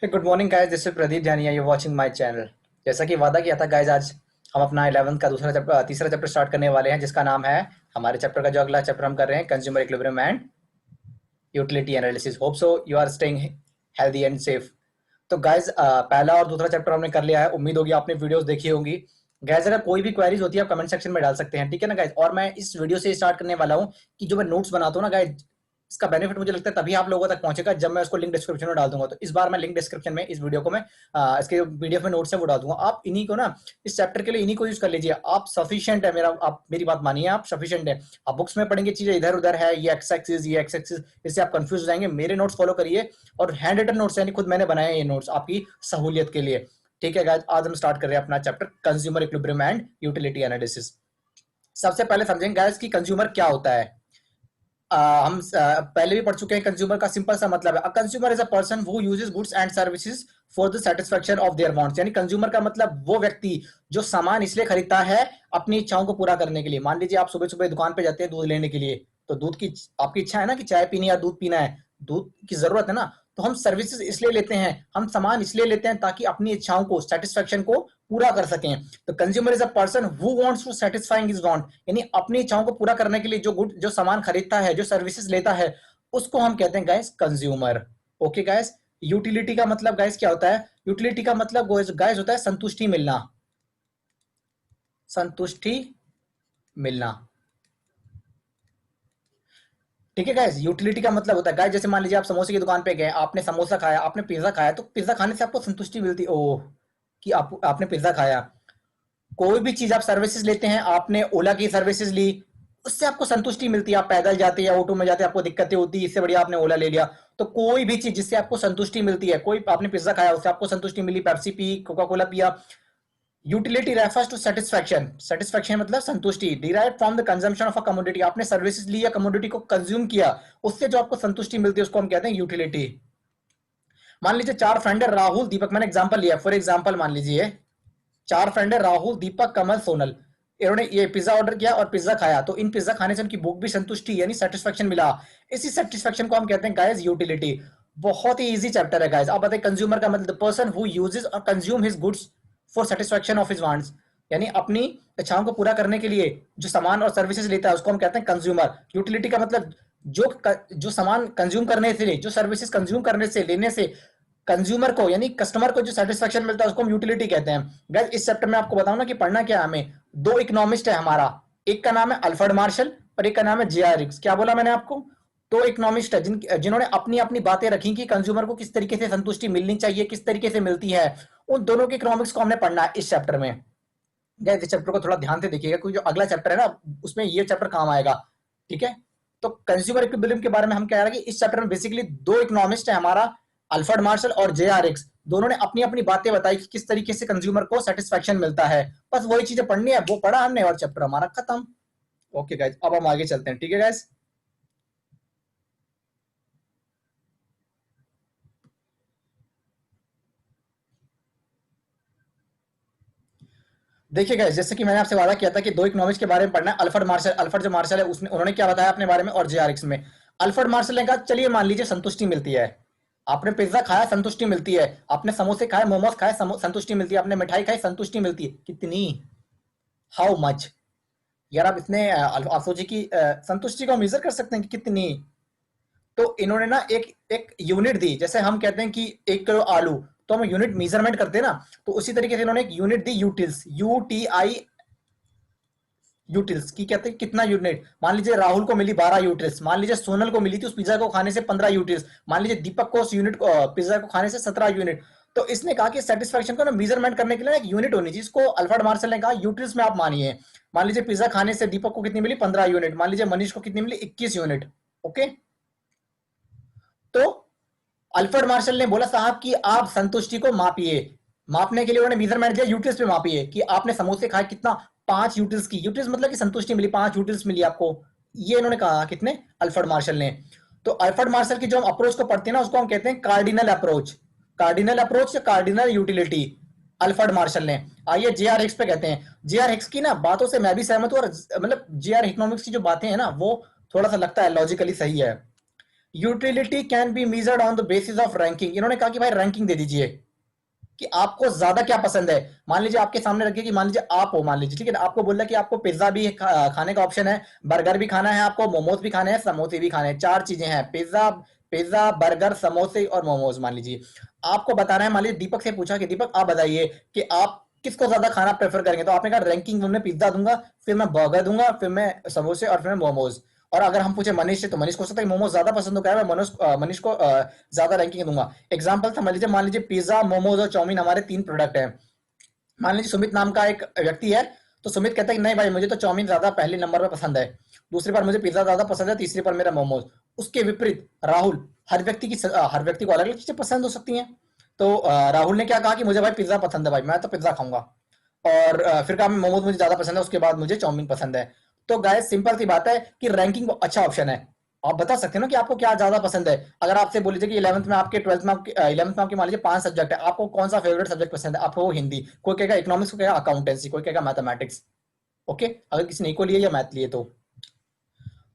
Hey, good morning guys, this is Pradeep जानिया, you watching my channel. जैसा कि वादा किया था गाइस, आज हम अपना 11th का तीसरा चैप्टर स्टार्ट करने वाले हैं, जिसका नाम है, हमारे चैप्टर का जो अगला चैप्टर हम कर रहे हैं, consumer equilibrium and utility analysis. Hope so you are staying healthy and safe. तो गाइस, पहला और दूसरा चैप्टर हमने कर लिया है। उम्मीद होगी आपने वीडियोस देखी होंगी। गाइस, अगर कोई भी क्वेरीज होती है आप कमेंट सेक्शन में डाल सकते हैं, ठीक है ना गाइस। और मैं इस वीडियो से स्टार्ट करने वाला हूँ कि जो मैं नोट्स बनाता हूँ ना गाइस, इसका बेनिफिट मुझे लगता है तभी आप लोगों तक पहुंचेगा जब मैं उसको लिंक डिस्क्रिप्शन में डाल दूंगा। तो इस बार मैं लिंक डिस्क्रिप्शन में इस वीडियो को मैं इसके पीडीएफ में नोट्स है वो डाल दूंगा। आप इन्हीं को ना इस चैप्टर के लिए इन्हीं को यूज कर लीजिए। आप सफिशिएंट है, मेरा आप मेरी बात मानिए, आप सफिशिएंट है। आप बुक्स में पढ़ेंगे चीजें इधर उधर है, ये एक्स एक्सिस ये एक्स एक्सिस, इससे आप कंफ्यूज हो जाएंगे। मेरे नोट्स फॉलो करिए, और हैंड रिटन नोट्स यानी खुद मैंने बनाए हैं ये नोट्स आपकी सहूलियत के लिए। ठीक है गाइस, आज हम स्टार्ट कर रहे हैं अपना chapter consumer equilibrium and utility analysis. सबसे पहले समझेंगे गाइस कि कंज्यूमर क्या होता है। हम पहले भी पढ़ चुके हैं। कंज्यूमर का सिंपल सा मतलब है, a consumer is a person who uses goods and services for the satisfaction of their wants. यानी कंज्यूमर का मतलब वो व्यक्ति जो सामान इसलिए खरीदता है अपनी इच्छाओं को पूरा करने के लिए। मान लीजिए आप सुबह सुबह दुकान पे जाते हैं दूध लेने के लिए, तो दूध की आपकी इच्छा है ना कि चाय पीनी या दूध पीना है, दूध की जरूरत है ना। तो हम सर्विसेज इसलिए लेते हैं, हम सामान इसलिए लेते हैं ताकि अपनी इच्छाओं को, सेटिस्फेक्शन को पूरा कर सकें। तो consumer is a person who wants to satisfying his want, यानी अपनी इच्छाओं को पूरा करने के लिए जो गुड जो सामान खरीदता है, जो सर्विसेज लेता है, उसको हम कहते हैं guys consumer. Okay guys. Utility का मतलब गाइस क्या होता है? यूटिलिटी का मतलब गाइस होता है संतुष्टि मिलना, संतुष्टि मिलना। ठीक है गाइस, यूटिलिटी का मतलब होता है गाइस, जैसे मान लीजिए आप समोसे की दुकान पे गए, आपने समोसा खाया, आपने पिज्जा खाया, तो पिज्जा खाने से आपको संतुष्टि मिलती है, ओह कि आपने पिज्जा खाया। कोई भी चीज आप सर्विसेज लेते हैं, आपने ओला की सर्विसेज ली, उससे आपको संतुष्टि मिलती है। आप पैदल जाते हैं या ऑटो में जाते हैं, आपको दिक्कतें होती है, इससे बढ़िया आपने ओला ले लिया। तो कोई भी चीज जिससे आपको संतुष्टि मिलती है, कोई आपने पिज्जा खाया उससे आपको संतुष्टि मिली, पेप्सी पी, कोका कोला पिया। Utility refers to satisfaction, satisfaction मतलब संतुष्टि, derive from the consumption of a commodity. आपने सर्विसेज ली या कमोडिटी को कंज्यूम किया, उससे जो आपको संतुष्टि मिलती है उसको हम कहते हैं यूटिलिटी। मान लीजिए चार फ्रेंड है, राहुल दीपक, मैंने एग्जांपल लिया, फॉर एग्जांपल मान लीजिए चार फ्रेंड है, राहुल दीपक कमल सोनल। इन्होंने ये पिज्जा ऑर्डर किया और पिज्जा खाया, तो इन पिज्जा खाने से उनकी भूख भी संतुष्टि यानी सेटिस्फेक्शन मिला। इसी सेटिस्फेक्शन को हम कहते हैं गाइस यूटिलिटी। बहुत ही इजी चैप्टर है गाइस। आप बताइए, कंज्यूमर का मतलब द पर्सन हु यूजेस और consume his goods for satisfaction of his wants, यानी अपनी इच्छाओं को पूरा करने के लिए जो सामान और सर्विसेज लेता है उसको हम कहते हैं कंज्यूमर। यूटिलिटी का मतलब जो सामान कंज्यूम करने से, जो सर्विसेज कंज्यूम करने से, लेने से कंज्यूमर को यानी कस्टमर को जो सेटिस्फेक्शन मिलता है उसको हम यूटिलिटी कहते हैं। गाइस, इस चैप्टर में आपको बताऊं ना कि पढ़ना क्या है हमें। दो इकोनॉमिस्ट है हमारा, एक का नाम है अल्फ्रेड मार्शल और एक का नाम है जे.आर. रिक्स। क्या बोला मैंने आपको? दो इकोनॉमिस्ट है जिन्होंने अपनी अपनी बातें रखी कि कंज्यूमर को किस तरीके से संतुष्टि मिलनी चाहिए, किस तरीके से मिलती है। उन दोनों के इकोनॉमिक्स को हमने पढ़ना है इस चैप्टर में। गाइस, इस चैप्टर को थोड़ा ध्यान से देखिएगा क्योंकि जो अगला चैप्टर है ना उसमें ये चैप्टर काम आएगा। ठीक है। तो कंज्यूमर इक्विलिब्रियम के बारे में हम कह रहे हैं कि इस चैप्टर में बेसिकली दो इकोनॉमिस्ट है हमारा, अल्फ्रेड मार्शल और जे.आर. एक्स। दोनों ने अपनी अपनी बातें बताई कि किस तरीके से कंज्यूमर को सेटिस्फेक्शन मिलता है। बस वही चीजें पढ़नी है, वो पढ़ा हमने और चैप्टर हमारा खत्म। ओके गाइस, अब हम आगे चलते हैं। ठीक है गाइस। देखिए गाइस, जैसे कि मैंने आपसे वादा किया था कि दो इकोनॉमिक्स के बारे में पढ़ना है। अल्फ्रेड जो मार्शल है उसने उन्होंने क्या बताया अपने बारे में, और जे.आर. एक्स में अल्फ्रेड मार्शल ने कहा चलिए मान लीजिए संतुष्टि मिलती है। आपने पिज्जा खाया, संतुष्टि मिलती है। आपने समोसे खाए, मोमोज खाए, संतुष्टि मिलती है। आपने मिठाई खाई, संतुष्टि मिलती है। कितनी? How much? यार आप इतने आप सोचिए कि संतुष्टि को मेजर कर सकते हैं कि कितनी। तो इन्होंने ना एक एक यूनिट दी। जैसे हम कहते हैं कि 1 किलो आलू, तो हम यूनिट मेजरमेंट करते हैं ना, तो उसी तरीके से इन्होंने एक यूनिट दी, यूटिल्स, UTI, यूटिल्स की कहते हैं कितना यूनिट। मान लीजिए राहुल को मिली 12 यूटिल्स, मान लीजिए सोनल को मिली थी उस पिज्जा को खाने से 15 यूटिल्स, मान लीजिए दीपक को उस यूनिट को पिज्जा को खाने से 17 यूनिट। तो इसने कहा कि सेटिस्फेक्शन को ना मेजरमेंट करने के लिए एक यूनिट होनी चाहिए, जिसको अल्फ्रेड मार्शल ने कहा यूटिल्स में आप मानिए। मान लीजिए पिज्जा खाने से दीपक को कितनी मिली? 15 यूनिट। मान लीजिए मनीष को कितनी मिली? 21 यूनिट। ओके। तो अल्फ्रेड मार्शल ने बोला साहब कि आप संतुष्टि को मापिए। मापने के लिए उन्होंने मेजरमेंट दिया, यूटिल्स पे मापिए कि आपने समोसे खाए कितना? 5 यूटिल्स की, यूटिल्स मतलब कि संतुष्टि मिली, 5 यूटिल्स मिली आपको। ये इन्होंने कहा कितने? अल्फ्रेड मार्शल ने। तो अल्फ्रेड मार्शल की जो हम अप्रोच को पढ़ते हैं ना उसको हम कहते हैं कार्डिनल अप्रोच। कार्डिनल अप्रोच या कार्डिनल यूटिलिटी, अल्फ्रेड मार्शल ने। आइए जे.आर. हिक्स पे कहते हैं। जे.आर. हिक्स की ना बातों से मैं भी सहमत हूँ, और मतलब जे.आर. इकोनॉमिक्स की जो बातें हैं ना वो थोड़ा सा लगता है लॉजिकली सही है। Utility can be measured on the basis of ranking. इन्होंने कहा कि भाई रैंकिंग दे दीजिए कि आपको ज्यादा क्या पसंद है। मान लीजिए आपके सामने रखिए कि मान लीजिए आप हो, मान लीजिए ठीक है ना, आपको बोल रहा है कि आपको पिज्जा भी खाने का ऑप्शन है, बर्गर भी खाना है, आपको मोमोज भी खाने हैं, समोसे भी खाने हैं, चार चीजें हैं, पिज्जा, पिज्जा बर्गर समोसे और मोमोज। मान लीजिए आपको बताना है, मान लीजिए दीपक से पूछा कि दीपक आप बताइए कि आप किसको ज्यादा खाना प्रेफर करेंगे, तो आपने कहा रैंकिंग में पिज्जा दूंगा, फिर मैं बर्गर दूंगा, फिर मैं समोसे और फिर मैं मोमोज। और अगर हम पूछे मनीष से, तो मनीष को हो सकता है मोमोज ज्यादा पसंद हो, क्या है, मैं मनीष को ज्यादा रैंकिंग दूंगा। एग्जाम्पल समझ लीजिए, मान लीजिए पिज्जा मोमोज और चाउमीन हमारे तीन प्रोडक्ट हैं। मान लीजिए सुमित नाम का एक व्यक्ति है, तो सुमित कहता है कि नहीं भाई मुझे तो चाउमीन ज्यादा पहले नंबर पर पसंद है, दूसरी बार मुझे पिज्जा ज्यादा पसंद है, तीसरी बार मेरा मोमोज। उसके विपरीत राहुल, हर व्यक्ति को अलग अलग चीजें पसंद हो सकती हैं। तो राहुल ने क्या कहा कि मुझे भाई पिज्जा पसंद है, भाई मैं तो पिज्जा खाऊंगा। और फिर कहा मोमोज मुझे ज्यादा पसंद है, उसके बाद मुझे चाउमीन पसंद है। तो गाइस सिंपल सी बात है कि रैंकिंग अच्छा ऑप्शन है। आप बता सकते हो ना कि आपको क्या ज्यादा पसंद है। अगर आपसे बोल लीजिए कि 11th में आपके 12th में आपके 11th में आपके मान लीजिए 5 सब्जेक्ट है, आपको कौन सा फेवरेट सब्जेक्ट पसंद है, आपको वो हिंदी, कोई कहेगा इकोनॉमिक्स, कोई कहेगा अकाउंटेंसी, कोई कहेगा मैथमेटिक्स। ओके, अगर किसी ने इको लिए या मैथ लिए तो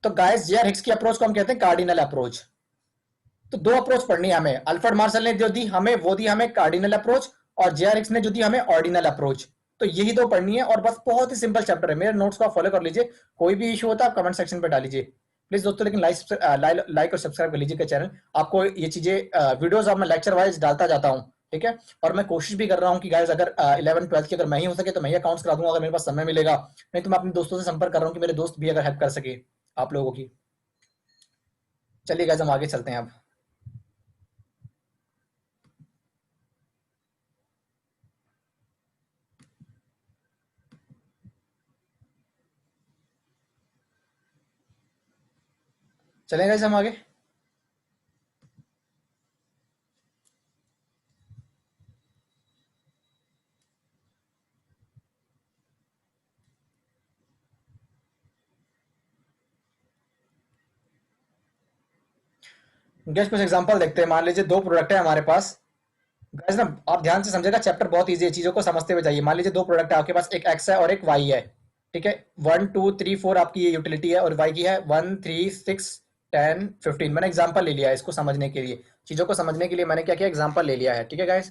गाइस जेआर हिक्स की अप्रोच को हम कहते हैं कार्डिनल अप्रोच। तो दो अप्रोच पढ़नी है हमें, अल्फ्रेड मार्शल ने जो दी हमें वो दी हमें कार्डिनल अप्रोच, और जेआर हिक्स ने जो दी हमें ऑर्डिनल अप्रोच। तो यही दो पढ़नी है, और बस बहुत ही सिंपल चैप्टर है, मेरे नोट्स को आप फॉलो कर लीजिए। कोई भी इशू होता है आप कमेंट सेक्शन पे डालीजिए प्लीज दोस्तों, लेकिन लाइक और सब्सक्राइब कर लीजिए चैनल। आपको ये चीजें वीडियोस अब मैं लेक्चर वाइज डालता जाता हूँ, ठीक है। और मैं कोशिश भी कर रहा हूँ कि गाइस अगर 11 12 की अगर मैं ही हो सके तो मैं ही अकाउंट्स करा दूंगा, अगर मेरे पास समय मिलेगा। नहीं तो मैं अपने दोस्तों से संपर्क कर रहा हूँ कि मेरे दोस्त भी अगर हेल्प कर सके आप लोगों की। चलिए गाइस हम आगे चलते हैं अब। चलें गाइस हम आगे। गैस कुछ एग्जांपल देखते हैं। मान लीजिए दो प्रोडक्ट है हमारे पास। गैस ना आप ध्यान से समझेगा, चैप्टर बहुत इजी है, चीजों को समझते हुए जाइए। मान लीजिए दो प्रोडक्ट है आपके पास, एक एक्स है और एक वाई है, ठीक है। 1 2 3 4 आपकी ये यूटिलिटी है, और वाई की है 1 3 6 10 15। मैंने एग्जाम्पल ले लिया है इसको समझने के लिए, चीजों को समझने के लिए मैंने क्या किया, एग्जाम्पल ले लिया है, ठीक है गाइस।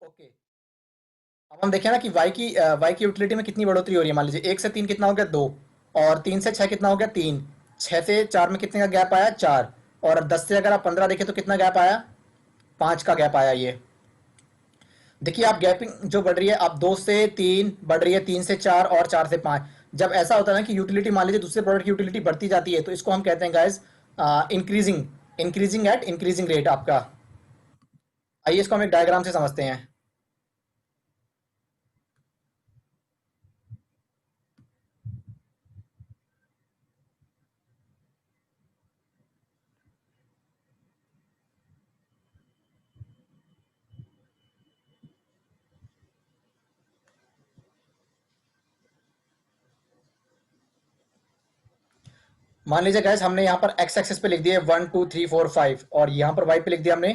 ओके, अब हम देखें ना कि वाई की यूटिलिटी में कितनी बढ़ोतरी हो रही है। मान लीजिए 1 से 3 कितना हो गया, 2। और 3 से 6 कितना हो गया, 3। 6 से 4 में कितने का गैप आया, 4। और 10 से अगर आप 15 देखें तो कितना गैप आया, 5 का गैप आया ये। देखिए आप गैपिंग जो बढ़ रही है, आप 2 से 3 बढ़ रही है, 3 से 4 और 4 से 5। जब ऐसा होता है ना कि यूटिलिटी मान लीजिए दूसरे प्रोडक्ट की यूटिलिटी बढ़ती जाती है, तो इसको हम कहते हैं guys increasing, increasing at increasing rate आपका। आइए इसको हम एक डायग्राम से समझते हैं। मान लीजिए गैस हमने यहाँ पर एक्स एक्सेस पे लिख दिया 1 2 3 4 5, और यहाँ पर वाई पे लिख दिया हमने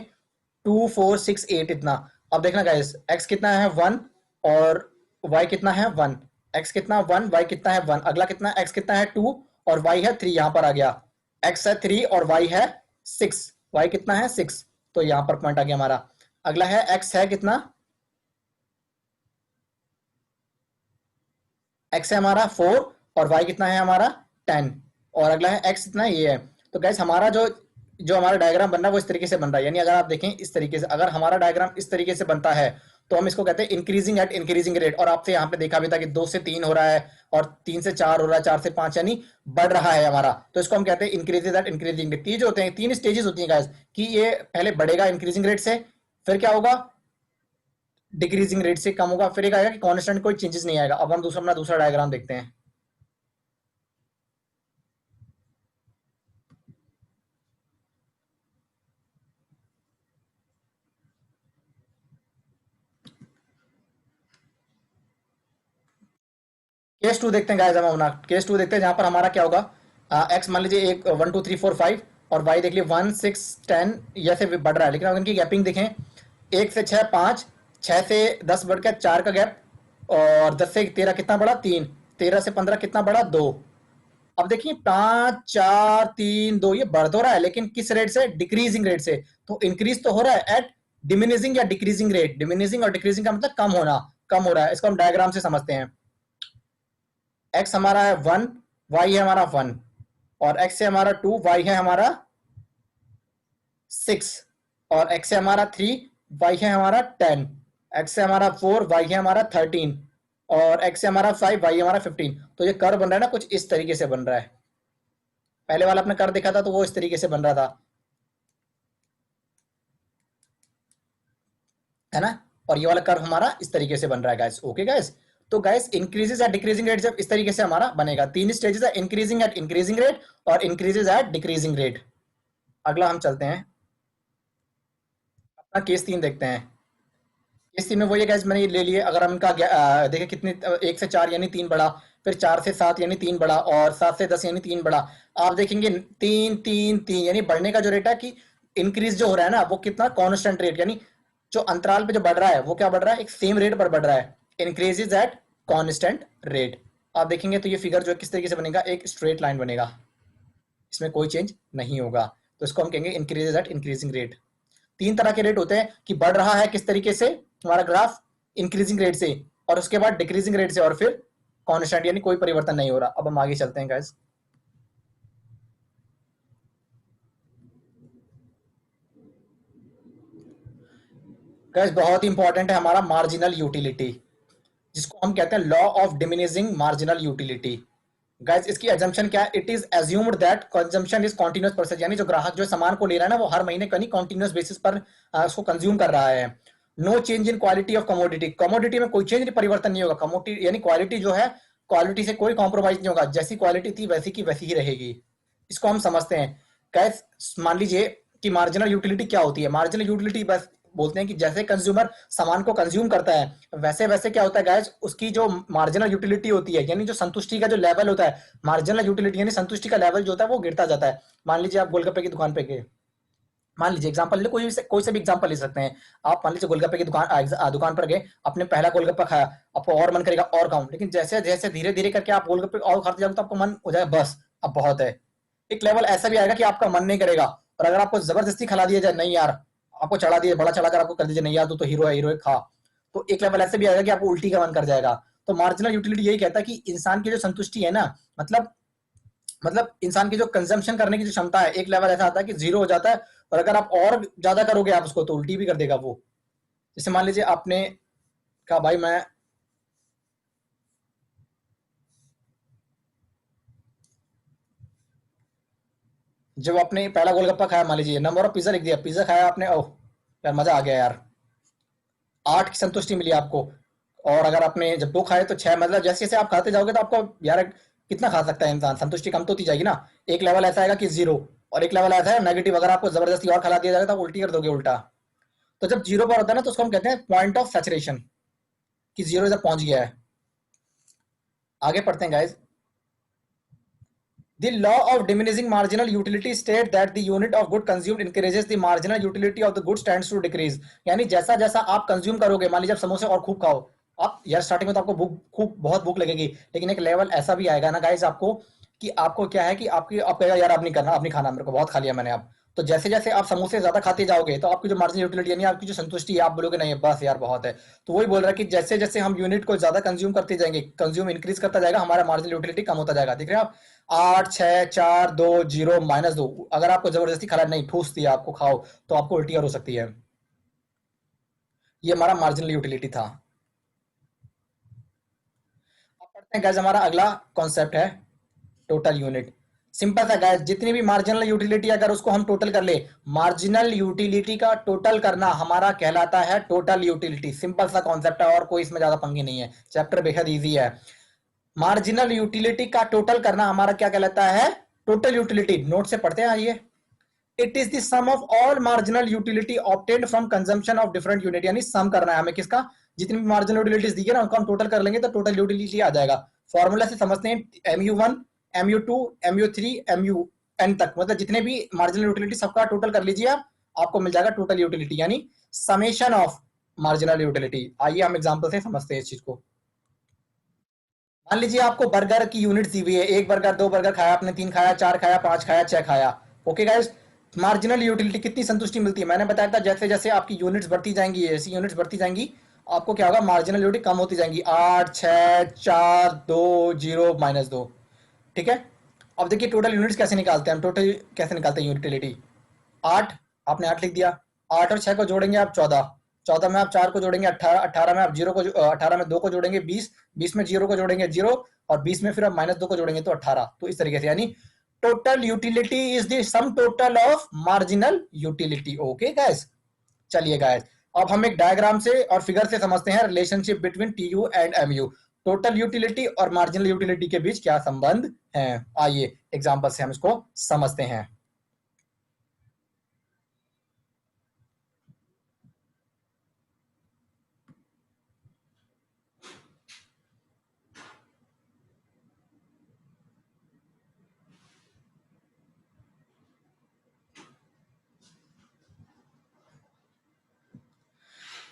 2 4 6 8 इतना। अब देखना गैस एक्स कितना है 1, और वाई कितना है 1। एक्स कितना 1, वाई कितना है 1, अगला कितना, एक्स कितना है 2 और वाई है 3, यहाँ पर आ गया। एक्स है 3 और वाई है 6, वाई कितना है 6, तो यहाँ पर पॉइंट आ गया हमारा। अगला है एक्स है कितना, एक्स है हमारा 4 और वाई कितना है हमारा 10, और अगला है एक्स इतना ये है। तो गैस हमारा जो जो हमारा डायग्राम बन रहा है वो इस तरीके से बन रहा है, यानी अगर आप देखें इस तरीके से, अगर हमारा डायग्राम इस तरीके से बनता है तो हम इसको कहते हैं इंक्रीजिंग एट इंक्रीजिंग रेट। और आपसे यहाँ पे देखा भी था कि 2 से 3 हो रहा है, और 3 से 4 हो रहा है, 4 से 5 यानी बढ़ रहा है हमारा, तो इसको हम कहते हैं इंक्रीजेज एट इंक्रीजिंग रेट। तीन जो होते हैं, तीन स्टेजेस होती हैं गाइस, कि ये पहले बढ़ेगा इंक्रीजिंग रेट से, फिर क्या होगा डिक्रीजिंग रेट से कम होगा, फिर एक आएगा कि कांस्टेंट कोई चेंजेस नहीं आएगा। अब हम अपना दूसरा डायग्राम देखते हैं। केस टू देखते हैं गाइस, हम अपना केस टू देखते हैं, जहां पर हमारा क्या होगा, एक्स मान लीजिए एक 1 2 3 4 5, और वाई देख लिया 1 6 10, ऐसे बढ़ रहा है, लेकिन अगर इनकी गैपिंग देखें 1 से 6 5, 6 से 10 बढ़ के 4 का गैप, और 10 से 13 कितना बढ़ा 3, 13 से 15 कितना बढ़ा 2, अब देखिए 5 4 3 2 ये बढ़ तो रहा है, लेकिन किस रेट से? डिक्रीजिंग रेट से। तो इंक्रीज तो हो रहा है एट डिमिनिशिंग या डिक्रीजिंग रेट। डिमिनिशिंग और डिक्रीजिंग का मतलब कम होना, कम हो रहा है। इसको हम डायग्राम से समझते हैं। एक्स हमारा है 1, वाई है हमारा 1, और एक्स है हमारा 2, वाई है हमारा 6, और एक्स है हमारा 3, वाई है हमारा 10, एक्स है हमारा 4, वाई है हमारा 13, और एक्स है हमारा 5, वाई है हमारा 15। तो ये कर्व बन रहा है ना, कुछ इस तरीके से बन रहा है। पहले वाला आपने कर्व देखा था तो वो इस तरीके से बन रहा था, है ना। और ये वाला कर्व हमारा इस तरीके से बन रहा है गाइस। ओके गाइस, तो guys increases eight decreasing rate जब इस तरीके से हमारा बनेगा, तीन स्टेजेस है, इंक्रीजिंग एट इंक्रीजिंग रेट और इंक्रीजेस एट डिक्रीजिंग रेट। अगला हम चलते हैं, अपना केस 3 देखते हैं। केस 3 में वही है गाइस, मैंने ये ले लिए। अगर हम इनका देखें कितने, 1 से 4 यानी 3 बढ़ा, फिर 4 से 7 यानी 3 बढ़ा, और 7 से 10 यानी 3 बढ़ा। आप देखेंगे 3 3 3 यानी बढ़ने का जो रेट है कि इंक्रीज जो हो रहा है ना, वो कितना कांस्टेंट रेट, यानी जो अंतराल पे जो बढ़ रहा है वो क्या बढ़ रहा है, एक सेम रेट पर बढ़ रहा है। Increases at constant rate. आप देखेंगे तो ये फिगर जो है किस तरीके से बनेगा, एक स्ट्रेट लाइन बनेगा, इसमें कोई चेंज नहीं होगा। तो इसको हम कहेंगे इंक्रीजेज एट इंक्रीजिंग रेट। तीन तरह के रेट होते हैं कि बढ़ रहा है किस तरीके से हमारा ग्राफ, इंक्रीजिंग रेट से, और उसके बाद डिक्रीजिंग रेट से, और फिर कांस्टेंट यानी कोई परिवर्तन नहीं हो रहा। अब हम आगे चलते हैं गाइस। गाइस बहुत ही इंपॉर्टेंट है हमारा मार्जिनल यूटिलिटी, जिसको हम कहते हैं law of diminishing marginal utility. Guys इसकी एजम्पशन क्या है? It is assumed that consumption is continuous process, यानी जो ग्राहक जो सामान को ले रहा है ना, वो हर महीने कहीं कॉन्टिन्यूस बेसिस पर उसको कंज्यूम कर रहा है। No change in quality of commodity, commodity में कोई चेंज परिवर्तन नहीं होगा। कमोडिटी यानी क्वालिटी जो है, क्वालिटी से कोई कॉम्प्रोमाइज नहीं होगा, जैसी क्वालिटी थी वैसी की वैसी ही रहेगी। इसको हम समझते हैं। गाइस मान लीजिए कि मार्जिनल यूटिलिटी क्या होती है। मार्जिनल यूटिलिटी बस बोलते हैं कि जैसे कंज्यूमर सामान को कंज्यूम करता है, वैसे वैसे क्या होता है गाइस, उसकी जो मार्जिनल यूटिलिटी होती है, यानी जो संतुष्टि का जो लेवल होता है, मार्जिनल यूटिलिटी यानी संतुष्टि का लेवल जो होता है वो गिरता जाता है। मान लीजिए आप गोलगप्पे की दुकान पे गए, मान लीजिए एग्जांपल ले, कोई से भी एग्जांपल ले सकते हैं। आप मान लीजिए गोलगप्पे की दुकान पर गए, आपने पहला गोलगप्पा खाया, आपको और मन करेगा और खाऊं, लेकिन जैसे जैसे धीरे धीरे करके आप गोलगप्पे और खाते जाओगे तो आपको मन हो जाएगा बस अब बहुत है। एक लेवल ऐसा भी आएगा कि आपका मन नहीं करेगा, और अगर आपको जबरदस्ती खिला दिया जाए, नहीं यार, आपको चढ़ा दिए, बड़ा चढ़ाकर आपको कर दीजिए, नहीं यार तू तो हीरो है, हीरो है खा, तो एक लेवल ऐसे भी आएगा कि आपको उल्टी का मन कर जाएगा। तो मार्जिनल यूटिलिटी यही कहता है कि इंसान की जो संतुष्टि है ना, मतलब इंसान की जो कंजम्पशन करने की जो क्षमता है, एक लेवल ऐसा आता है कि जीरो हो जाता है, और अगर आप और ज्यादा करोगे आप उसको तो उल्टी भी कर देगा वो। जैसे मान लीजिए आपने कहा भाई मैं, जब आपने पहला गोलगप्पा खाया, मान लीजिए नंबर ऑफ पिज्जा लिख दिया, पिज्जा खाया आपने, ओह यार मजा आ गया यार, 8 की संतुष्टि मिली आपको। और अगर आपने जब 2 खाए तो 6, मतलब जैसे जैसे आप खाते जाओगे तो आपको यार कितना खा सकता है इंसान, संतुष्टि कम तो होती जाएगी ना। एक लेवल ऐसा आएगा कि जीरो, और एक लेवल ऐसा है नेगेटिव, अगर आपको जबरदस्ती और खिला दिया जाएगा तो आप उल्टी कर दोगे उल्टा। तो जब जीरो पर होता है ना, तो उसको हम कहते हैं पॉइंट ऑफ सैचुरेशन, कि जीरो जब पहुंच गया है। आगे पढ़ते हैं guys. The law of diminishing marginal utility states that the unit of good consumed increases, the marginal utility of the good stands to decrease। यानी जैसा जैसा आप कंज्यूम करोगे, मान लीजिए आप समोसे और खूब खाओ, आप यार स्टार्टिंग में तो आपको भूख खूब बहुत भूख लगेगी, लेकिन एक लेवल ऐसा भी आएगा ना गाइस आपको, कि आपको क्या है कि आप कहेगा यार अब नहीं करना, अब नहीं खाना, मेरे को बहुत खा लिया मैंने अब। तो जैसे जैसे आप समोसे ज्यादा खाते जाओगे तो आपकी जो मार्जिनल यूटिलिटी यानी आपकी जो संतुष्टि है, आप बोलोगे नहीं बस यार बहुत है। तो वही बोल रहा है कि जैसे जैसे हम यूनिट को ज्यादा कंज्यूम करते जाएंगे, कंज्यूम इंक्रीज करता जाएगा, हमारा मार्जिनल यूटिलिटी कम होता जाएगा। देख रहे हैं आप, 8 6 4 2 0 -2, अगर आपको जबरदस्ती खिला नहीं, ठूस दिया आपको खाओ, तो आपको उल्टी और हो सकती है। ये हमारा मार्जिनल यूटिलिटी था। अब पढ़ते हैं गाइस, हमारा अगला कॉन्सेप्ट है टोटल यूनिट। सिंपल सा गाइस, जितनी भी मार्जिनल यूटिलिटी अगर उसको हम टोटल कर ले, मार्जिनल यूटिलिटी का टोटल करना हमारा कहलाता है टोटल यूटिलिटी। सिंपल सा कॉन्सेप्ट है, और कोई इसमें ज्यादा पंगे नहीं है, चैप्टर बेहद इजी है। मार्जिनल यूटिलिटी का टोटल करना हमारा क्या कहलाता है? Total utility. नोट से पढ़ते हैं, आइए। It is the sum of all marginal utility obtained from consumption of different unit, यानी सम करना है हमें किसका, जितनी भी मार्जिनल यूटिलिटीज दी है ना, उनको हम टोटल कर लेंगे तो टोटल यूटिलिटी आ जाएगा। फॉर्मूला से समझते हैं, MU1 MU2 MU3 MUn तक, मतलब जितने भी मार्जिनल यूटिलिटी सबका टोटल कर लीजिए आप, आपको मिल जाएगा टोटल यूटिलिटी, यानी समेशन ऑफ मार्जिनल यूटिलिटी। आइए हम एग्जांपल से समझते हैं इस चीज को। मान लीजिए आपको बर्गर की यूनिट दी हुई है, एक बर्गर, दो बर्गर खाया आपने, तीन खाया, चार खाया, पांच खाया, छह खाया। ओके गाइस, मार्जिनल यूटिलिटी कितनी संतुष्टि मिलती है? मैंने बताया था जैसे जैसे आपकी यूनिट्स बढ़ती जाएंगी, ऐसी यूनिट्स बढ़ती जाएंगी, आपको क्या होगा, मार्जिनल यूटिलिटी कम होती जाएंगी। 8, 6, 4, 2, 0, -2। ठीक है। अब देखिए टोटल यूनिट्स कैसे निकालते हैं हम, टोटल कैसे निकालते हैं यूटिलिटी। 8, आपने 8 लिख दिया। 8 और 6 को जोड़ेंगे आप 14, 14 में आप 4 को जोड़ेंगे 18, 18 में आप 0 को 18 में 2 को जोड़ेंगे 20, 20 में 0 को जोड़ेंगे 0, और 20 में फिर आप -2 को जोड़ेंगे तो 18। तो इस तरीके से, यानी total utility is the sum total of marginal utility. Okay guys, चलिए गाइस, अब हम एक डायग्राम से और फिगर से समझते हैं relationship between T U and M U. Total utility और मार्जिनल यूटिलिटी के बीच क्या संबंध है, आइए एग्जांपल से हम इसको समझते हैं।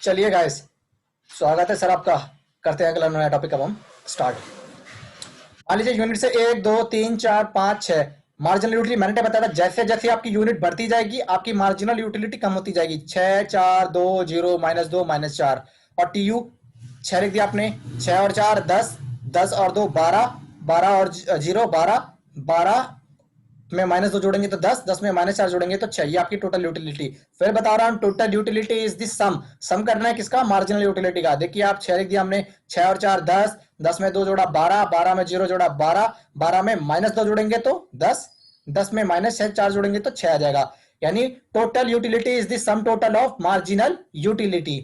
चलिए गाइस, स्वागत है सर आपका। करते हैं अगला नया टॉपिक, अब हम स्टार्ट। मान लीजिए यूनिट से 1, 2, 3, 4, 5, 6। मार्जिनल यूटिलिटी मैंने बताया था जैसे जैसे आपकी यूनिट बढ़ती जाएगी आपकी मार्जिनल यूटिलिटी कम होती जाएगी। 6, 4, 2, 0, -2, -4। और टी यू 6 लिख दिया आपने। 6 और 4 10, 10 और 2 12, 12 और 0 12, 12 में -2 जोड़ेंगे तो 10, 10 में -4 जोड़ेंगे तो 6। ये आपकी टोटल यूटिलिटी। फिर बता रहा हूं टोटल यूटिलिटी इज द सम, सम करना है किसका, मार्जिनल यूटिलिटी का। देखिए आप 6 लिख दिया हमने। 6 और 4 10, 10 में 2 जोड़ा 12, 12 में 0 जोड़ा 12, 12 में -2 जोड़ेंगे तो 10, 10 में -4 जोड़ेंगे तो 6 आ जाएगा। यानी total utility is the sum total of marginal utility.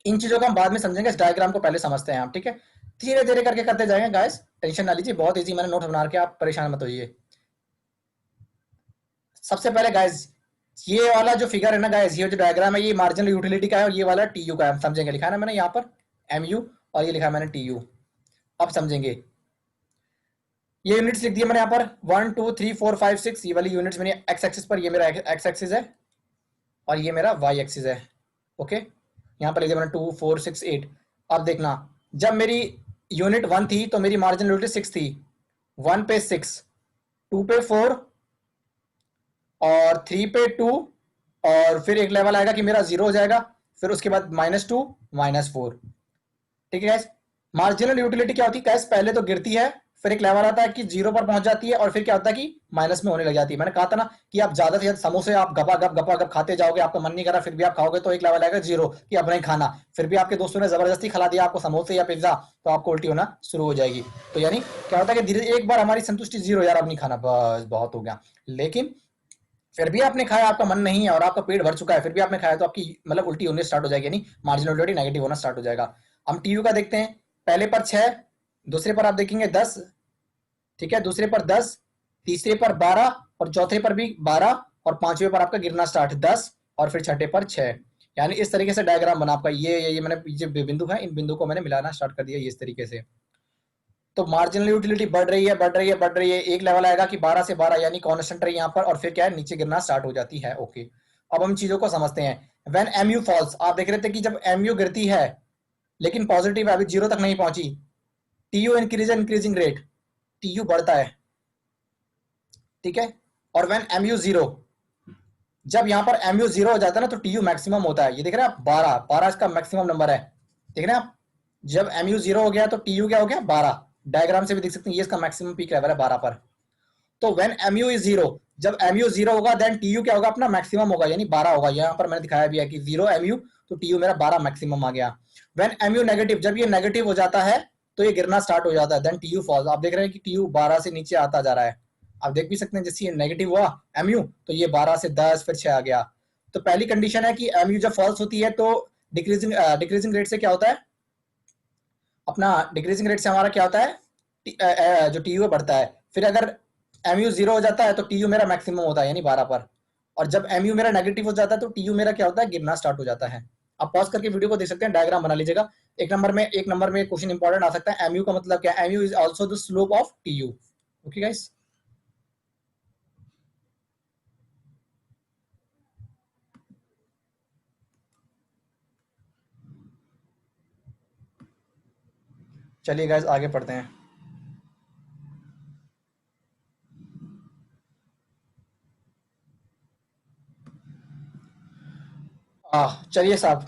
इन चीजों को हम बाद में समझेंगे, इस डायग्राम को पहले समझते हैं हम, ठीक है। धीरे धीरे करके करते जाएंगे गाइस, टेंशन ना लीजिए, बहुत इजी मैंने नोट बना के, आप परेशान मत होइए। सबसे पहले गाइस, ये वाला जो फिगर है ना गाइस, ये जो डायग्राम है ये मार्जिनल यूटिलिटी का है और ये वाला टी यू का है। हम समझेंगे, लिखा है ना मैंने यहाँ पर एम यू और ये लिखा है मैंने टी यू। अब समझेंगे। ये यूनिट्स लिख दिए मैंने यहाँ पर 1, 2, 3, 4, 5, 6। ये वाली यूनिट्स मेरी एक्स एक्सिस पर, ये मेरा एक्स एक्सिस है और ये मेरा वाई एक्सिस है। ओके, यहाँ पर लिख दिया मैंने 2, 4, 6, 8। अब देखना, जब मेरी यूनिट 1 थी तो मेरी मार्जिनल यूटिलिटी 6 थी। 1 पे 6, 2 पे 4, और 3 पे 2, और फिर एक लेवल आएगा कि मेरा 0 हो जाएगा, फिर उसके बाद -2, -4। ठीक है गैस। मार्जिनल यूटिलिटी क्या होती है गैस, पहले तो गिरती है, फिर एक लेवल आता है कि 0 पर पहुंच जाती है, और फिर क्या होता है कि माइनस में होने लग जाती है। मैंने कहा था ना कि आप ज्यादा से ज्यादा समोसे आप गपा गप खाते जाओगे, आपका मन नहीं करा फिर भी आप खाओगे, तो एक लेवल आएगा 0 कि अब नहीं खाना। फिर भी आपके दोस्तों ने जबरदस्ती खिला दिया आपको समोसे या पिज्जा, तो आपको उल्टी होना शुरू हो जाएगी। तो यानी क्या होता है कि धीरे एक बार हमारी संतुष्टि 0, यार अब नहीं खाना, बस बहुत हो गया। लेकिन फिर भी आपने खाया, आपका मन नहीं है और आपका पेट भर चुका है, फिर भी आपने खाया, तो आपकी मतलब उल्टी होने स्टार्ट हो जाएगी, यानी मार्जिनल यूटिलिटी नेगेटिव होना स्टार्ट हो जाएगा। हम टीयू का देखते हैं। पहले पर 6, दूसरे पर आप देखेंगे 10, ठीक है, दूसरे पर 10, तीसरे पर 12, और चौथे पर भी 12, और पांचवें पर आपका गिरना स्टार्ट 10, और फिर छठे पर 6। यानी इस तरीके से डायग्राम बना आपका। ये मैंने जो बिंदु है, इन बिंदु को मैंने मिलाना स्टार्ट कर दिया ये इस तरीके से। तो मार्जिनल यूटिलिटी बढ़ रही है, बढ़ रही है, बढ़ रही है, एक लेवल आएगा कि 12 से 12 यानी कांस्टेंट है यहाँ पर, और फिर क्या है, नीचे गिरना स्टार्ट हो जाती है। ओके, अब हम चीजों को समझते हैं। व्हेन एम यू फॉल्स, आप देख रहे थे कि जब एम यू गिरती है लेकिन पॉजिटिव है, अभी 0 तक नहीं पहुंची, T U increase increasing rate, T U बढ़ता है, ठीक है। और व्हेन एम यू 0, जब यहाँ पर एम यू 0 हो जाता है ना तो टी यू मैक्सिमम होता है। ये देख रहे हैं आप, 12, 12 इसका मैक्सिमम नंबर है, देख रहे हैं आप। जब एम यू 0 हो गया तो टी यू क्या हो गया, 12। डायग्राम से भी देख सकते हैं, ये इसका मैक्सिमम पीक लेवल है 12 पर। तो व्हेन एम यू इज 0, जब एम यू 0 होगा देन टी यू क्या होगा, अपना मैक्सिमम होगा, यानी 12 होगा। यहाँ पर मैंने दिखाया भी है कि 0 एम यू, तो टी यू मेरा 12 मैक्सिमम आ गया। व्हेन एम यू नेगेटिव, जब ये नेगेटिव हो जाता है तो ये गिरना स्टार्ट हो जाता है, देन टी यू फॉल्स। आप देख रहे हैं कि टी यू 12 से नीचे आता जा रहा है। आप देख भी सकते हैं, जैसे ये नेगेटिव हुआ एम यू तो ये 12 से 10 फिर 6 आ गया। तो पहली कंडीशन है कि एम यू जब फॉल्स होती है तो डिक्रीजिंग रेट से क्या होता है, अपना डिक्रीजिंग रेट से हमारा क्या होता है, जो टी यू बढ़ता है। फिर अगर एम यू 0 हो जाता है तो टी यू मेरा मैक्सिमम होता है, यानी 12 पर। और जब एम यू मेरा नेगेटिव हो जाता है तो टी यू मेरा क्या होता है, गिरना स्टार्ट हो जाता है। आप पॉज करके वीडियो को देख सकते हैं, डायग्राम बना लीजिएगा। एक नंबर में क्वेश्चन इंपॉर्टेंट आ सकता है, एम यू का मतलब क्या है, M U is also the slope of T U. Okay guys. चलिए गाइस आगे पढ़ते हैं। चलिए साहब,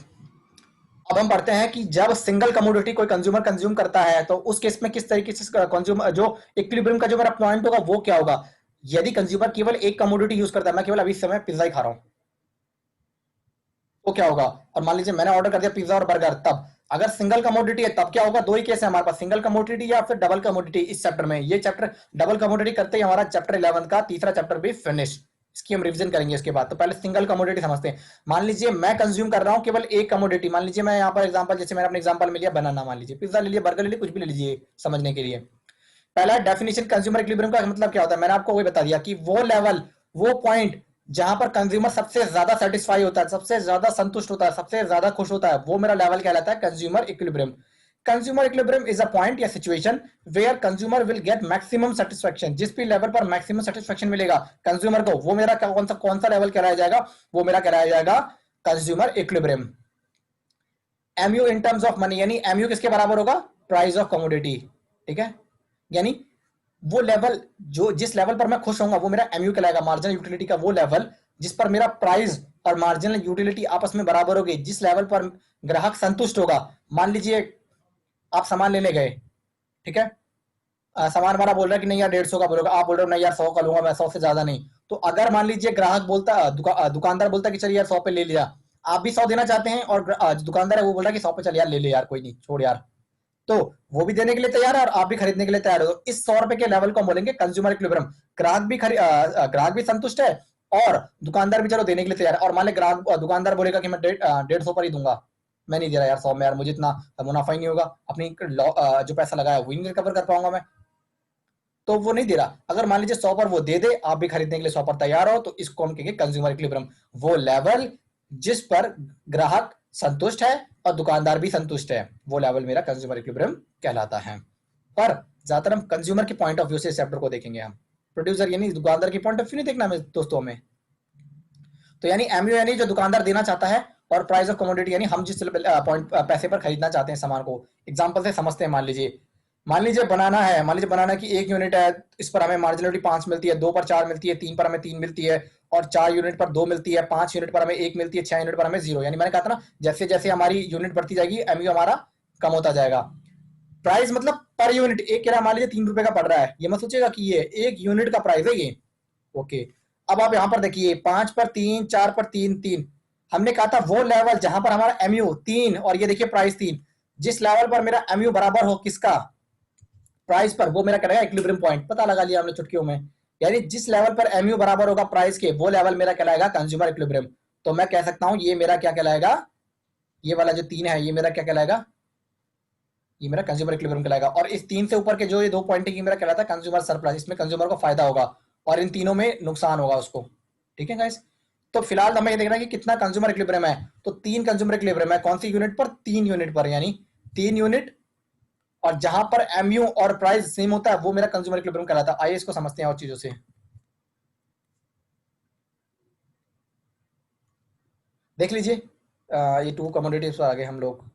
अब हम पढ़ते हैं कि जब सिंगल कमोडिटी कोई कंज्यूमर कंज्यूम करता है तो उस केस में किस तरीके से कंज्यूमर जो इक्विलिब्रियम का जो मेरा पॉइंट होगा वो क्या होगा। यदि कंज्यूमर केवल एक कमोडिटी यूज करता है, मैं केवल अभी इस समय पिज्जा ही खा रहा हूं, तो क्या होगा। और मान लीजिए मैंने ऑर्डर कर दिया पिज्जा और बर्गर, तब अगर सिंगल कमोडिटी है तब क्या होगा। दो ही केस है हमारे पास, सिंगल कमोडिटी या फिर डबल कमोडिटी। इस चैप्टर में ये चैप्टर डबल कमोडिटी करते ही हमारा चैप्टर 11 का तीसरा चैप्टर भी फिनिश। इसकी हम रिवीजन करेंगे इसके बाद। तो पहले सिंगल कमोडिटी समझते हैं। मान लीजिए मैं कंज्यूम कर रहा हूं केवल एक कमोडिटी। मान लीजिए मैं यहाँ पर एग्जांपल, जैसे मैंने अपने एग्जांपल में लिया बनाना, मान लीजिए पिज्जा ले लिया, बर्गर ले लिया, कुछ भी ले लीजिए समझने के लिए। पहला डेफिनेशन कंज्यूमर इक्विलिब्रियम का मतलब क्या होता है, मैंने आपको वही बता दिया कि वो लेवल, वो पॉइंट जहां पर कंज्यूमर सबसे ज्यादा सेटिस्फाई होता है, सबसे ज्यादा संतुष्ट होता है, सबसे ज्यादा खुश होता है, वो मेरा लेवल कहलाता है consumer equilibrium. Consumer equilibrium is a point या situation where consumer will get maximum satisfaction. जिस भी लेवल पर मैक्सिमम सेटिस्फेक्शन मिलेगा कंज्यूमर को, वो मेरा कौन सा लेवल कहलाया जाएगा, वो मेरा कहलाया जाएगा consumer equilibrium. MU in terms of money, यानी एमयू किसके बराबर होगा, प्राइस ऑफ कमोडिटी। ठीक है, यानी वो लेवल जो जिस लेवल पर मैं खुश होऊंगा वो मेरा एमयू कहलाएगा, मार्जिनल यूटिलिटी का वो लेवल जिस पर मेरा प्राइस और मार्जिनल यूटिलिटी आपस में बराबर होगी, जिस लेवल पर ग्राहक संतुष्ट होगा। मान लीजिए आप सामान लेने गए, ठीक है, सामान हमारा बोल रहा है कि नहीं यार 150 का बोलोगे, आप बोल रहे हो नहीं यार 100 का लूंगा मैं, 100 से ज्यादा नहीं। तो अगर मान लीजिए ग्राहक बोलता, दुकानदार बोलता कि चलिए यार 100 पे ले लिया, आप भी 100 देना चाहते हैं, और दुकानदार है वो बोल रहा है कि 100 पे चल यार ले ले यार, कोई नहीं छोड़ यार, तो वो भी देने के लिए तैयार है और आप भी खरीदने के लिए तैयार हो। तो इस 100 रुपए के लेवल को हम बोलेंगे कंज्यूमर इक्विलिब्रियम। ग्राहक भी संतुष्ट है और दुकानदार भी चलो देने के लिए तैयार है। और मान ले ग्राहक दुकानदार बोलेगा कि मैं 150 पर ही दूंगा, मैं नहीं दे रहा यार 100 में, यार मुझे इतना मुनाफा ही नहीं होगा, अपनी जो पैसा लगाया वो ही नहीं रिकवर कर पाऊंगा मैं, तो वो नहीं दे रहा। अगर मान लीजिए 100 पर वो दे दे, आप भी खरीदने के लिए 100 पर तैयार हो, तो इसको हम कहेंगे कंज्यूमर इक्विलिब्रियम। वो लेवल जिस पर ग्राहक संतुष्ट है और दुकानदार भी संतुष्ट है, वो लेवल मेरा कंज्यूमर इक्विलिब्रियम कहलाता है। पर ज्यादातर हम कंज्यूमर के पॉइंट ऑफ व्यू से इस चैप्टर को देखेंगे। हम प्रोड्यूसर यानी दुकानदार की पॉइंट ऑफ व्यू नहीं देखना हमें दोस्तों में। तो यानी एमयू यानी जो दुकानदार देना चाहता है, और प्राइस ऑफ कमोडिटी यानी हम जिस पॉइंट पैसे पर खरीदना चाहते हैं सामान को। एग्जांपल से समझते हैं। मान लीजिए बनाना है, मान लीजिए बनाना की 1 यूनिट है, इस पर हमें मार्जिनलिटी 5 मिलती है, 2 पर 4 मिलती है, 3 पर हमें 3 मिलती है, और 4 यूनिट पर 2 मिलती है, 5 यूनिट पर हमें 1 मिलती है, 6 यूनिट पर हमें 0। यानी मैंने कहा था ना, जैसे जैसे हमारी यूनिट बढ़ती जाएगी एमयू हमारा कम होता जाएगा। प्राइस मतलब पर यूनिट, एक किराया मान लीजिए 3 रुपए का पड़ रहा है, ये मत सोचिएगा कि ये 1 यूनिट का प्राइस है ये। ओके, अब आप यहां पर देखिए 5 पर 3, 4 पर 3, 3। हमने कहा था वो लेवल जहां पर हमारा एमयू 3 और ये देखिए प्राइस 3, जिस लेवल पर मेरा एमयू बराबर हो किसका, प्राइस पर, वो मेरा कहलाएगा इक्विलिब्रियम पॉइंट। पता लगा लिया हमने चुटकियों में। यानी जिस लेवल पर एमयू बराबर होगा प्राइस के, वो लेवल मेरा कहलाएगा कंज्यूमर इक्विलिब्रियम। तो मैं कह सकता हूं ये मेरा क्या कहलाएगा, ये वाला जो 3 है ये मेरा क्या कहलाएगा, ये मेरा कंज्यूमर इक्विलिब्रियम कहलाएगा। और इस 3 से ऊपर के जो ये 2 पॉइंट है ये मेरा कहलाता है कंज्यूमर सरप्लस। इसमें कंज्यूमर को फायदा होगा और इन तीनों में नुकसान होगा उसको। ठीक है गाइस, तो फिलहाल हमें ये देखना है कि कितना कंज्यूमर इक्विलिब्रियम है। तो 3 कंज्यूमर इक्विलिब्रियम है, कौन सी यूनिट पर, 3 यूनिट पर, यानी 3 यूनिट, और जहां पर एमयू और प्राइस सेम होता है वो मेरा कंज्यूमर इक्विलिब्रियम कहलाता है। आइए इसको समझते हैं और चीजों से। देख लीजिए, ये 2 कमोडिटीज पर आ गए हम लोग।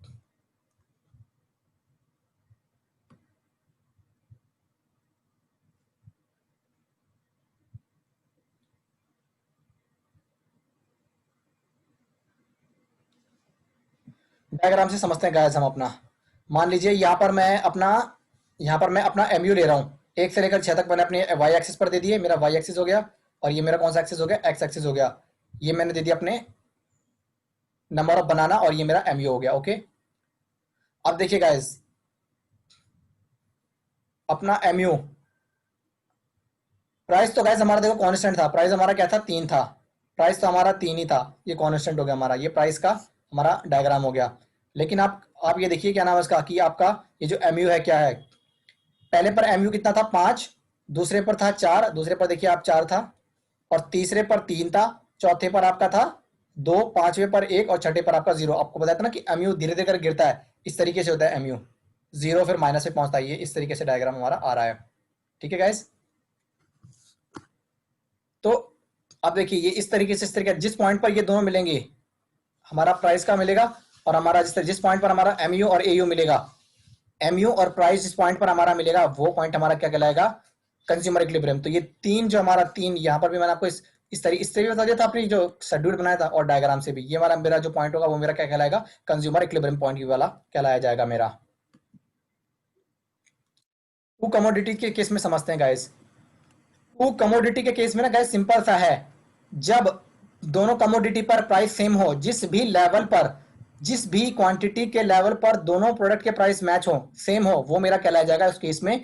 डायग्राम से समझते हैं गाइस हम अपना। मान लीजिए यहाँ पर मैं अपना एमयू ले रहा हूँ, 1 से लेकर 6 तक मैंने अपने वाई एक्सिस पर दे दिए, मेरा वाई एक्सिस हो गया। और ये मेरा कौन सा एक्सिस हो गया, एक्स एक्सिस हो गया। ये मैंने दे दिया अपने नंबर ऑफ बनाना, और ये मेरा एमयू हो गया। ओके, अब देखिए गाइस, अपना एमयू, प्राइस तो गाइस हमारा देखो कांस्टेंट था, प्राइस हमारा क्या था, 3 था। प्राइस तो हमारा 3 ही था, ये कांस्टेंट हो गया हमारा, ये प्राइस का हमारा डायग्राम हो गया। लेकिन आप ये देखिए क्या नाम है इसका, कि आपका ये जो एमयू है क्या है। पहले पर एमयू कितना था, 5, दूसरे पर था 4, दूसरे पर देखिए आप 4 था, और तीसरे पर 3 था, चौथे पर आपका था 2, पांचवें पर 1, और छठे पर आपका 0। आपको बताया था ना कि एमयू धीरे धीरे करके गिरता है, इस तरीके से होता है एमयू, 0 फिर माइनस में पहुंचता है। ये इस तरीके से डायग्राम हमारा आ रहा है। ठीक है गाइस, तो अब देखिए ये इस तरीके से, इस तरीके जिस पॉइंट पर ये दोनों मिलेंगे, हमारा प्राइस का मिलेगा, और हमारा जिस पॉइंट पर हमारा एमयू और एयू मिलेगा, एमयू और प्राइस जिस पॉइंट पर हमारा मिलेगा वो पॉइंट हमारा क्या कहलाएगा, कंज्यूमर इक्विलिब्रियम। तो ये तीन जो हमारा तीन यहाँ पर भी मैंने आपको इस तरीके इससे भी बता दिया था अपनी जो शेड्यूल बनाया था और डायग्राम से भी, ये हमारा मेरा जो पॉइंट होगा वो मेरा क्या कहलाएगा, कंज्यूमर इक्विलिब्रियम पॉइंट वाला कहलाया जाएगा मेरा। टू कमोडिटी के केस में समझते हैं गाइस। टू कमोडिटी के केस में ना गाइस सिंपल सा है, जब दोनों कमोडिटी पर प्राइस सेम हो, जिस भी लेवल पर, जिस भी क्वांटिटी के लेवल पर दोनों प्रोडक्ट के प्राइस मैच हो, सेम हो, वो मेरा कहलाया जाएगा उस केस में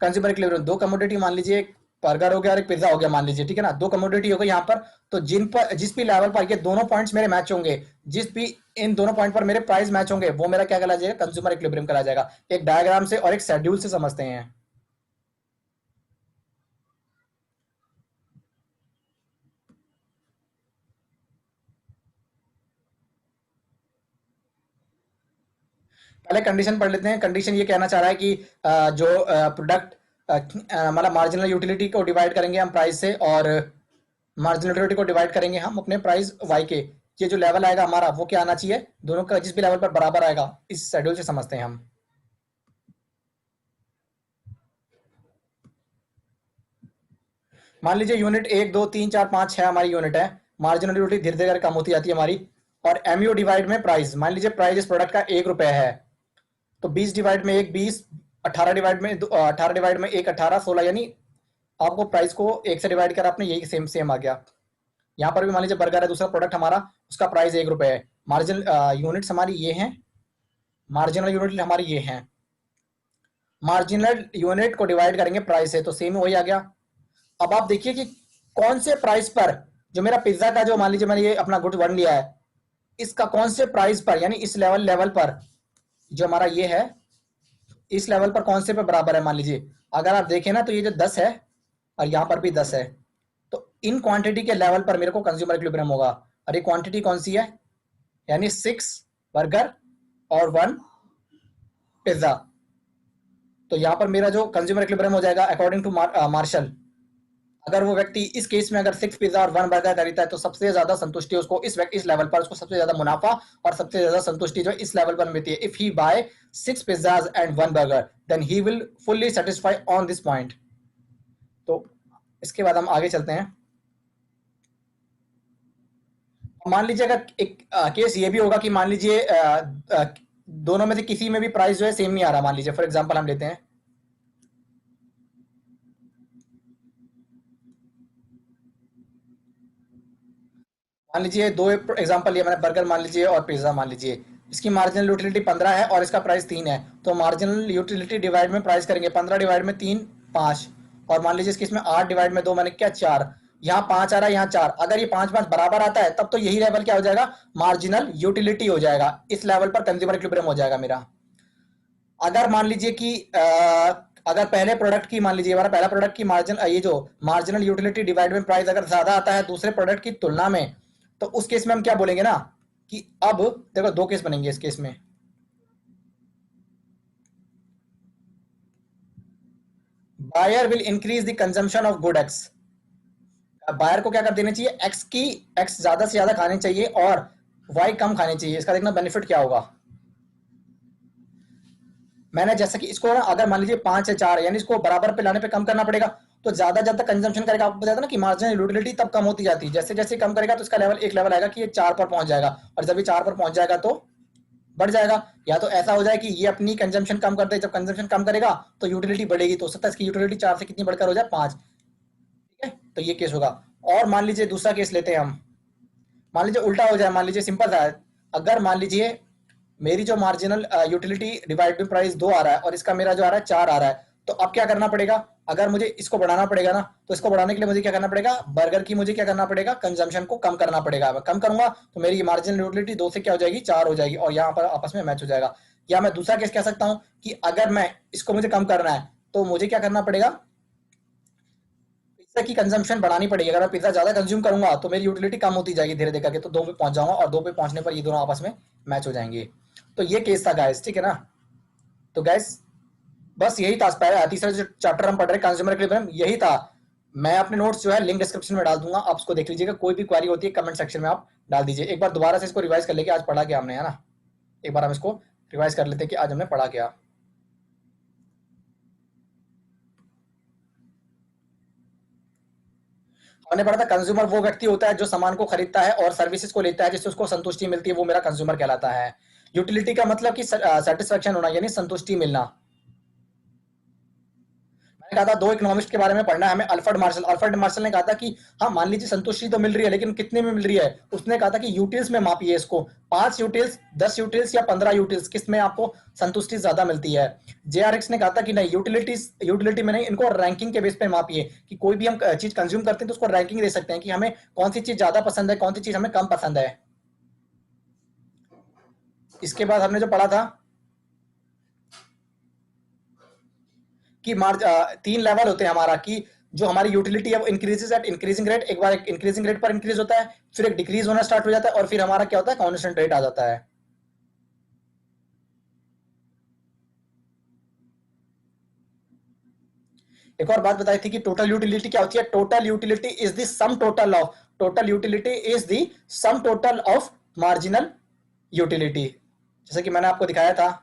कंज्यूमर इक्विलिब्रियम। दो कमोडिटी मान लीजिए, एक बर्गर हो गया और एक पिज्जा हो गया मान लीजिए, ठीक है ना, दो कमोडिटी हो गई यहाँ पर, तो जिन पर जिस भी लेवल पर ये दोनों पॉइंट्स मेरे मैच होंगे, जिस भी इन दोनों पॉइंट पर मेरे प्राइस मैच होंगे, वो मेरा क्या कहलाया जाएगा, कंज्यूमर इक्विलिब्रियम कहलाया जाएगा। एक डायग्राम से और एक शेड्यूल से समझते हैं। पहले कंडीशन पढ़ लेते हैं। कंडीशन ये कहना चाह रहा है कि जो प्रोडक्ट मतलब मार्जिनल यूटिलिटी को डिवाइड करेंगे हम प्राइस से, और मार्जिनल यूटिलिटी को डिवाइड करेंगे हम अपने प्राइस वाई के, ये जो लेवल आएगा हमारा वो क्या आना चाहिए, दोनों का जिस भी लेवल पर बराबर आएगा। इस शेड्यूल से समझते हैं हम। मान लीजिए यूनिट 1 2 3 4 5 6 हमारी यूनिट है, मार्जिनल यूटिलिटी धीरे धीरे कम होती जाती है हमारी, और एमयू डिवाइड में प्राइस, मान लीजिए प्राइस इस प्रोडक्ट का 1 रुपए है, तो 20 डिवाइड में 1 20, 18 डिवाइड में 18 डिवाइड में 1 18 16, यानी आपको प्राइस को 1 से डिवाइड करा आपने, यही सेम सेम आ गया। यहाँ पर भी मान लीजिए बर्गर है दूसरा प्रोडक्ट हमारा, उसका प्राइस 1 रुपए है, मार्जिनल यूनिट्स हमारी ये हैं, मार्जिनल यूनिट हमारी ये हैं, मार्जिनल यूनिट को डिवाइड करेंगे प्राइस से, तो सेम वही आ गया। अब आप देखिए कि कौन से प्राइस पर, जो मेरा पिज्जा का जो मान लीजिए मैंने ये अपना गुड वन लिया है, इसका कौन से प्राइस पर, यानी इस लेवल पर जो हमारा ये है, इस लेवल पर कौन से पे बराबर है। मान लीजिए अगर आप देखें ना, तो ये जो 10 है और यहाँ पर भी 10 है, तो इन क्वांटिटी के लेवल पर मेरे को कंज्यूमर इक्विलिब्रियम होगा। और ये क्वांटिटी कौन सी है, यानी 6 बर्गर और 1 पिज्जा। तो यहाँ पर मेरा जो कंज्यूमर इक्विलिब्रियम हो जाएगा अकॉर्डिंग टू मार्शल, अगर वो व्यक्ति इस केस में अगर 6 पिज्जा और 1 बर्गर खरीदता है, तो सबसे ज्यादा संतुष्टि उसको इस लेवल पर, उसको सबसे ज्यादा मुनाफा और सबसे ज्यादा संतुष्टि जो इस लेवल पर मिलती है। If he buy 6 pizzas and 1 burger, then he will fully satisfy on this point. तो इसके बाद हम आगे चलते हैं। मान लीजिए अगर एक केस ये भी होगा कि मान लीजिए दोनों में से किसी में भी प्राइस जो है सेम नहीं आ रहा, मान लीजिए फॉर एग्जांपल हम लेते हैं, मान लीजिए दो एग्जांपल लिया मैंने, बर्गर मान लीजिए और पिज्जा मान लीजिए, इसकी मार्जिनल यूटिलिटी 15 है और इसका प्राइस 3 है, तो मार्जिनल यूटिलिटी डिवाइड में प्राइस करेंगे, 15 डिवाइड में 3 5, और मान लीजिए इसकी इसमें 8 डिवाइड में 2 मैंने क्या 4, यहाँ 5 आ रहा है यहाँ 4, अगर ये 5 5 बराबर आता है तब तो यही लेवल क्या हो जाएगा, मार्जिनल यूटिलिटी हो जाएगा, इस लेवल पर कंज्यूमर इक्विलिब्रियम हो जाएगा मेरा। अगर मान लीजिए कि अगर पहले प्रोडक्ट की, मान लीजिए हमारा पहला प्रोडक्ट की मार्जिन, ये जो मार्जिनल यूटिलिटी डिवाइड में प्राइस अगर ज्यादा आता है दूसरे प्रोडक्ट की तुलना में, तो उस केस में हम क्या बोलेंगे ना, कि अब देखो दो केस बनेंगे इस केस में। Buyer will increase the consumption of good X, buyer को क्या कर देना चाहिए, एक्स ज्यादा से ज्यादा खाने चाहिए और वाई कम खाने चाहिए। इसका देखना बेनिफिट क्या होगा। मैंने जैसा कि इसको ना अगर मान लीजिए 5 से 4 यानी इसको बराबर पे लाने पे कम करना पड़ेगा, तो ज्यादा ज्यादा कंजम्पशन करेगा। आपको बताया था ना कि मार्जिनल यूटिलिटी तब कम होती जाती है, जैसे जैसे कम करेगा तो इसका लेवल एक लेवल आएगा कि ये 4 पर पहुंच जाएगा, और जब ये 4 पर पहुंच जाएगा तो बढ़ जाएगा। या तो ऐसा हो जाए कि ये अपनी कंजम्पशन कम कर दे, जब कंजम्पशन कम करेगा तो यूटिलिटी बढ़ेगी, तो हो सकता है इसकी यूटिलिटी 4 से कितनी बढ़कर हो जाए 5, ठीक है, तो ये केस होगा। और मान लीजिए दूसरा केस लेते हैं हम, मान लीजिए उल्टा हो जाए, मान लीजिए सिंपल सा है, अगर मान लीजिए मेरी जो मार्जिनल यूटिलिटी डिवाइडेड प्राइस 2 आ रहा है और इसका मेरा जो आ रहा है 4 आ रहा है, तो अब क्या करना पड़ेगा, अगर मुझे इसको बढ़ाना पड़ेगा ना, तो इसको बढ़ाने के लिए मुझे क्या करना पड़ेगा, बर्गर की मुझे क्या करना पड़ेगा, कंजम्पशन को कम करना पड़ेगा। मैं कम करूंगा तो मेरी मार्जिनल यूटिलिटी 2 से क्या हो जाएगी 4 हो जाएगी, और यहाँ पर आपस में मैच हो जाएगा। या मैं दूसरा केस कह सकता हूँ कि अगर मैं इसको मुझे कम करना है, तो मुझे क्या करना पड़ेगा, पिज्जा की कंजम्पशन बढ़ानी पड़ेगी। अगर मैं पिज्जा ज्यादा कंज्यूम करूंगा तो मेरी यूटिलिटी कम होती जाएगी धीरे धीरे करके, तो 2 पे पहुंच जाऊंगा, और 2 पे पहुंचने पर ये दोनों आपस में मैच हो जाएंगे। तो ये केस था गाइस, ठीक है ना। तो गाइस बस यही था, तीसरा जो चैप्टर हम पढ़ रहे कंज्यूमर इक्विलिब्रियम यही था। मैं अपने नोट्स जो है लिंक डिस्क्रिप्शन में डाल दूंगा, आप उसको देख लीजिएगा। कोई भी क्वेरी होती है कमेंट सेक्शन में आप डाल दीजिए। एक बार दोबारा से इसको रिवाइज कर लेके आज पढ़ा क्या हमने, है ना, एक बार हम इसको रिवाइज कर लेते हैं कि आज हमने पढ़ा क्या। हमने पढ़ा था कंज्यूमर वो व्यक्ति होता है जो सामान को खरीदता है और सर्विसेज को लेता है जिससे उसको संतुष्टि मिलती है, वो मेरा कंज्यूमर कहलाता है। यूटिलिटी का मतलब कि सेटिस्फेक्शन होना यानी संतुष्टि मिलना। मैंने कहा था दो इकोनॉमिस्ट के बारे में पढ़ना है हमें, अल्फ्रेड मार्शल ने कहा था कि हाँ मान लीजिए संतुष्टि तो मिल रही है लेकिन कितने में मिल रही है, उसने कहा था कि यूटिल्स में मापिए इसको, 5 यूटिल्स, 10 यूटिल्स या 15 यूटिल्स, किस में आपको संतुष्टि ज्यादा मिलती है। जेआरएक्स ने कहा था कि नहीं, यूटिलिटी में नहीं, इनको रैंकिंग के बेस पे मापिए कि कोई भी हम चीज कंज्यूम करते हैं तो उसको रैंकिंग दे सकते हैं कि हमें कौन सी चीज ज्यादा पसंद है, कौन सी चीज हमें कम पसंद है। इसके बाद हमने जो पढ़ा था कि 3 लेवल होते हैं हमारा, कि जो हमारी यूटिलिटी है वो इंक्रीजेस एट इंक्रीजिंग रेट, एक बार एक इंक्रीजिंग रेट पर इंक्रीज होता है, फिर एक डिक्रीज होना स्टार्ट हो जाता है और फिर हमारा क्या होता है, कांस्टेंट रेट आ जाता है। एक और बात बताई थी कि टोटल यूटिलिटी क्या होती है। Total utility is the sum total of marginal utility, जैसे कि मैंने आपको दिखाया था।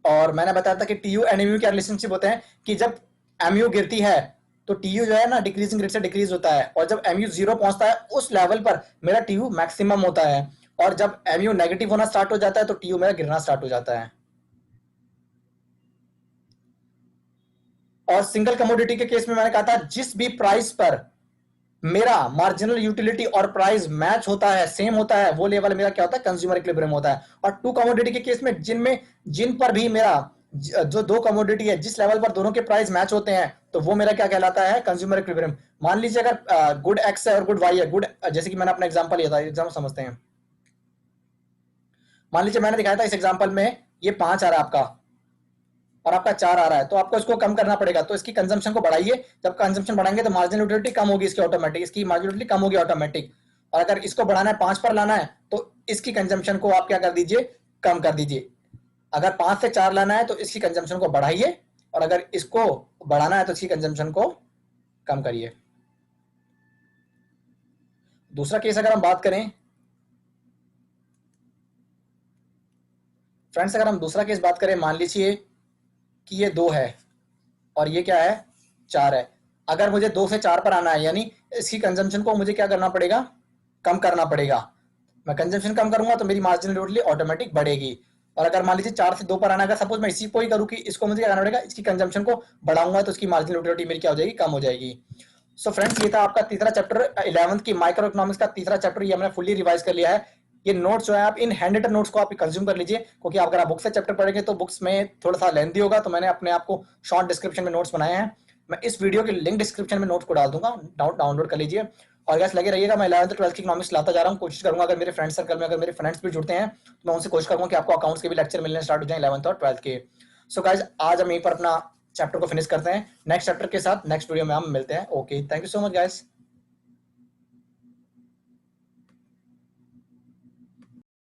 और मैंने बताया था कि टीयू एंड एमयू क्या रिलेशनशिप होते हैं, कि जब एमयू गिरती है तो टीयू जो है ना डिक्रीजिंग रेट से डिक्रीज होता है, और जब एमयू जीरो पहुंचता है उस लेवल पर मेरा टीयू मैक्सिमम होता है, और जब एमयू नेगेटिव होना स्टार्ट हो जाता है तो टीयू मेरा गिरना स्टार्ट हो जाता है। और सिंगल कमोडिटी के केस में मैंने कहा था जिस भी प्राइस पर मेरा मार्जिनल यूटिलिटी और प्राइस मैच होता है, सेम होता है, वो लेवल मेरा क्या होता है, कंज्यूमर इक्विलिब्रियम होता है। और टू कमोडिटी के केस में जिन पर भी मेरा जो दो कमोडिटी है जिस लेवल पर दोनों के प्राइस मैच होते हैं तो वो मेरा क्या कहलाता है, कंज्यूमर इक्विलिब्रियम। मान लीजिए अगर गुड एक्स है और गुड वाई है, गुड जैसे कि मैंने अपना एग्जांपल लिया था, एग्जाम समझते हैं। मान लीजिए मैंने दिखाया था इस एग्जांपल में ये 5 आ रहा है आपका और आपका 4 आ रहा है, तो आपको इसको कम करना पड़ेगा, तो इसकी कंजम्पशन को बढ़ाइए। जब कंजम्पशन बढ़ाएंगे तो मार्जिनल यूटिलिटी कम होगी, इसकी ऑटोमेटिक, इसकी मार्जिनल यूटिलिटी कम होगी ऑटोमेटिक। और अगर इसको बढ़ाना है, 5 पर लाना है, तो इसकी कंजम्पशन को आप क्या कर दीजिए, कम कर दीजिए। अगर 5 से 4 लाना है तो इसकी कंजम्पशन को बढ़ाइए, और अगर इसको बढ़ाना है तो इसकी कंजम्पशन को कम करिए। दूसरा केस अगर हम बात करें फ्रेंड्स, अगर हम दूसरा केस बात करें, मान लीजिए कि ये 2 है और ये क्या है, 4 है। अगर मुझे 2 से 4 पर आना है, यानी इसकी कंजम्पशन को मुझे क्या करना पड़ेगा, कम करना पड़ेगा। मैं कंजम्पशन कम करूंगा तो मेरी मार्जिनल यूटिलिटी ऑटोमेटिक बढ़ेगी। और अगर मान लीजिए 4 से 2 पर आना है, अगर सपोज मैं इसी को ही करूँ कि इसको मुझे क्या करना पड़ेगा, इसकी कंजम्पशन को बढ़ाऊंगा तो इसकी मार्जिनल यूटिलिटी मेरी क्या हो जाएगी, कम हो जाएगी। सो फ्रेंड्स, ये था आपका तीसरा चैप्टर 11th की माइक्रो इकोनॉमिक्स का तीसरा चैप्टर, ये हमने फुल्ली रिवाइज कर लिया है। ये नोट्स जो है आप इन हैंड रिटन नोट्स को आप कंज्यूम कर लीजिए, क्योंकि अगर आप बुक से चैप्टर पढ़ेंगे तो बुक्स में थोड़ा सा लेंथी होगा, तो मैंने अपने आप को शॉर्ट डिस्क्रिप्शन में नोट्स बनाए हैं। मैं इस वीडियो की लिंक डिस्क्रिप्शन में नोट्स को डाल दूंगा, डाउनलोड कर लीजिए। और गैस लगे रहिएगा, मैं 11th 12th की इकोनॉमिक्स लाता जा रहा हूँ। कोशिश करूंगा अगर मेरे फ्रेंड सर्कल में अगर मेरे फ्रेंड्स भी जुड़ते हैं तो मैं उनसे कोशिश करूंगा कि आपको अकाउंट्स के भी लेक्चर मिलने स्टार्ट हो जाए 11th और 12th के। सो गाइज, आज हम यहीं पर अपना चैप्टर को फिनिश करते हैं। नेक्स्ट चैप्टर के साथ नेक्स्ट वीडियो में हम मिलते हैं। Okay, thank you so much guys.